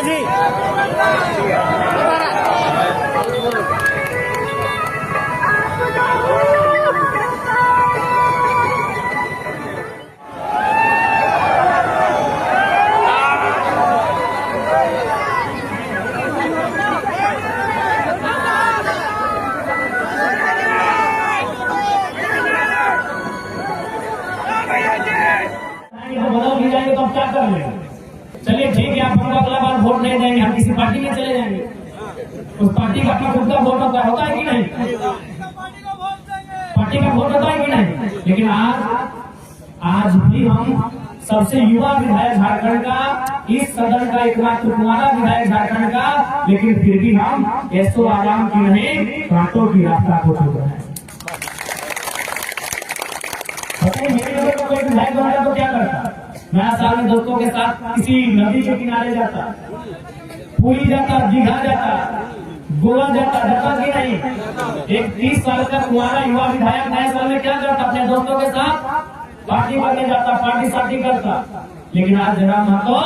जी बदल भी जाएंगे तो हम क्या कर लेंगे। चलिए ठीक है, आप हमको अगला बार वोट नहीं देंगे, हम किसी पार्टी में चले जाएंगे। उस पार्टी का अपना खुद का वोट होता है कि नहीं? पार्टी का वोट होता है कि नहीं? लेकिन आज भी हम सबसे युवा विधायक झारखंड का, इस सदन का एकमात्र तुम्हारा विधायक झारखंड का, लेकिन फिर भी हम ऐसो आराम की नहीं, कांटों की रास्ता को चुन रहे हैं। मेरे नगर का कोई विधायक बनता तो क्या करता? मैं साल में दोस्तों के साथ किसी नदी के किनारे जाता, पुरी जाता, दीघा जाता, गोवा जाता कि नहीं? एक 30 साल का तुम्हारा युवा विधायक नए साल में क्या करता? अपने दोस्तों के साथ पार्टी करने जाता, पार्टी सार्टी करता। लेकिन आज जयराम महतो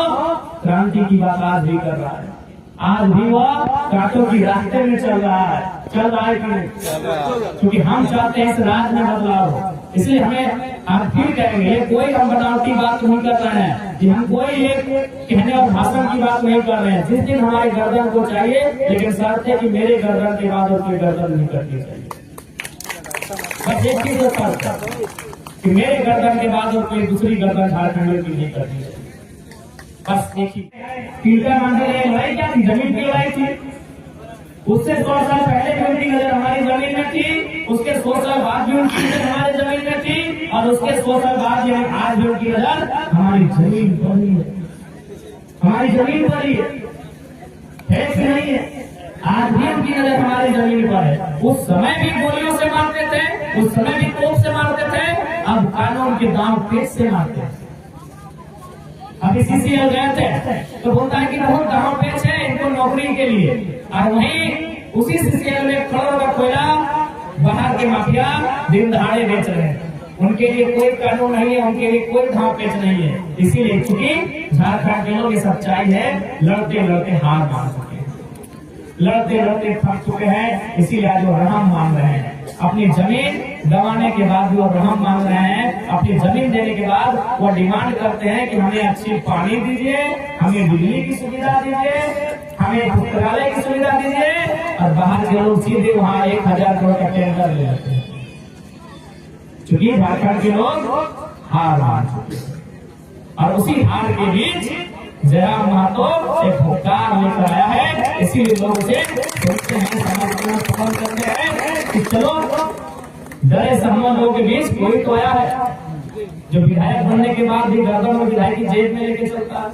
क्रांति की बात आज भी कर रहा है। आज भी वह कांटों की रास्ते में चल रहा है कि नहीं? क्योंकि हम चाहते हैं इस राज्य में बदलाव हो। इसलिए हमें आप फिर कहेंगे, ये कोई हम बनावटी बात नहीं कर रहे हैं, कि हम कोई एक कहने और भाषण की बात नहीं कर रहे हैं। जिस दिन हमारे गर्दन को चाहिए, लेकिन शर्त है कि मेरे गर्दन के बाद और कोई गर्दन नहीं करनी चाहिए। बस एक चीज होता कि मेरे गर्दन के बाद और कोई दूसरी गर्दन झारखंड की नहीं करनी चाहिए। बस देखिए, टीका मांझी लड़ाई क्या थी? जमीन की लड़ाई थी। उससे 100 साल पहले भी उनकी नजर हमारी जमीन में थी, उसके 100 साल बाद भी उनकी नजर हमारे जमीन में थी, और उसके 100 साल बाद भी आज भी उनकी नजर हमारी जमीन पर ही है। हमारी जमीन पर ही है कि नहीं है? आज भी उनकी नजर हमारी जमीन पर है। उस समय भी गोलियों से मारते थे, उस समय भी तोप से मारते थे, अब कानून के दांव पेच से मारते हैं। अभी सीसीएल गए थे तो बोलता है कि बहुत दांव पेच है इनको नौकरी के लिए, और वहीं उसी सीसीएल में करोड़ों का कोयला बाहर के माफिया दिन दहाड़े बेच रहे हैं। उनके लिए कोई कानून नहीं है, उनके लिए कोई दांव पेच नहीं है। इसीलिए चूंकि झारखंड के लोग ये सच्चाई है, लड़ते लड़ते हार मान चुके हैं, लड़ते लड़ते थक चुके हैं। इसीलिए आज वो रहम मांग रहे हैं। अपनी जमीन गंवाने के बाद भी वो रहम मांग रहे हैं। अपनी जमीन देने के बाद वो डिमांड करते हैं कि हमें अच्छी पानी दीजिए, हमें बिजली की सुविधा दीजिए, हमें पुस्तकालय की सुविधा दीजिए, और बाहर के लोग सीधे वहाँ 1000 करोड़ का टेंडर ले लेते हैं। क्योंकि झारखंड के लोग हार मान चुके हैं, और उसी हार के बीच जयराम महतो एक भुगतान लेकर आया है। इसीलिए लोग उसे सोचते हैं, समझते हैं, पसंद करते हैं कि चलो डरे सहमत लोगों के बीच कोई तो आया है जो विधायक बनने के बाद भी गर्दन में विधायक की जेब में लेके चलता है।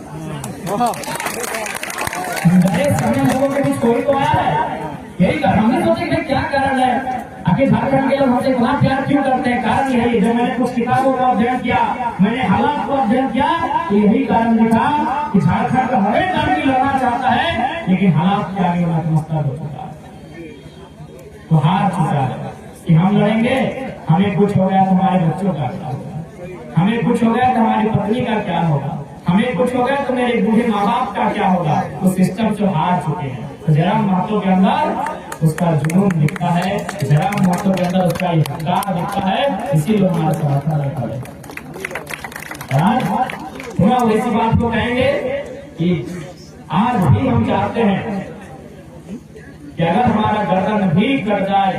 डरे सहमत लोगों के बीच कोई तो आया है। यही हमने सोचे कि क्या कारण है, आखिर झारखंड के लोग हमसे इतना प्यार क्यों करते हैं? कारण यही, जब मैंने कुछ किताबों का अध्ययन किया, मैंने हालात को अध्ययन किया, तो यही कारण दिखा कि झारखंड का हर एक आदमी लड़ना चाहता है, लेकिन हालात के आगे नतमस्तक हो चुका है, तो हार चुका है कि हम लड़ेंगे, हमें कुछ हो गया तो हमारे बच्चों का क्या होगा, हमें कुछ हो गया तो हमारी पत्नी का क्या होगा, हमें कुछ हो गया तो मेरे बूढ़े माँ बाप का क्या होगा। तो सिस्टम से हार चुके हैं। तो जयराम महतो के अंदर उसका जुनून दिखता है, जयराम महतो के अंदर उसका हंकार दिखता है। इसीलिए हमारा समर्थन रहता है। हम ऐसी बात को कहेंगे कि आज भी हम चाहते हैं कि अगर हमारा गर्दन भी कट जाए,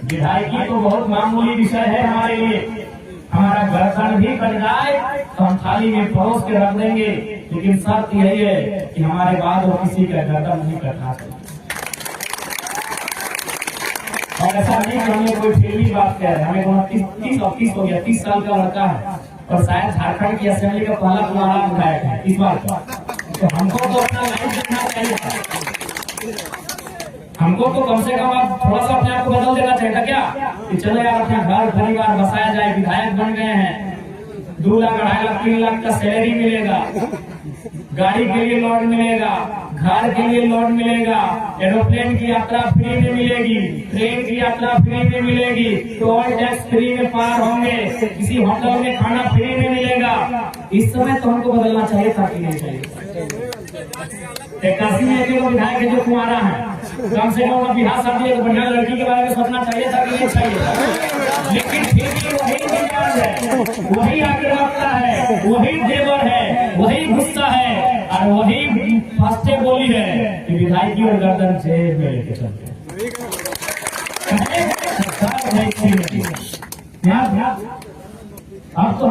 विधायकी तो बहुत मामूली विषय है हमारे लिए, हमारा गर्दन भी कट जाए तो हम थाली में परोस के रख देंगे, लेकिन शर्त यही है कि हमारे बाद वो किसी का गर्दन नहीं कटना चाहिए। और ऐसा नहीं कि हमें कोई फिल्मी बात कह रहे हैं, हमें 30 हो गया, 30 साल का लड़का है, और शायद झारखंड की असेंबली का पहला तुम्हारा विधायक है इस बार का। तो हमको तो अपना लाइफ देखना चाहिए था, हमको तो कम से कम आप थोड़ा सा अपने आप को बदल देना चाहिए था क्या, कि चलो यार अपना घर परिवार बसाया जाए, विधायक बन गए हैं, 2 लाख 2.5 लाख 3 लाख का सैलरी मिलेगा, गाड़ी के लिए लोन मिलेगा, घर के लिए लोन मिलेगा, एरोप्लेन की यात्रा फ्री में मिलेगी, ट्रेन की यात्रा फ्री में मिलेगी, टोल टैक्स फ्री में पार होंगे, किसी होटल में खाना फ्री में मिलेगा। इस समय तो हमको बदलना चाहिए था कि नहीं चाहिए? 81 में एक विधायक है जो कुमारा है, कम से कम बिहार शादी एक बढ़िया लड़की के बारे में सोचना चाहिए था कि नहीं चाहिए? लेकिन फिर भी वही मिजाज है, वही आक्रामकता है, वही देवर है, वही गुस्सा है और वही फास्टे बोली है कि विधायकी और गर्दन जेब में लेके चलते हैं। अब तो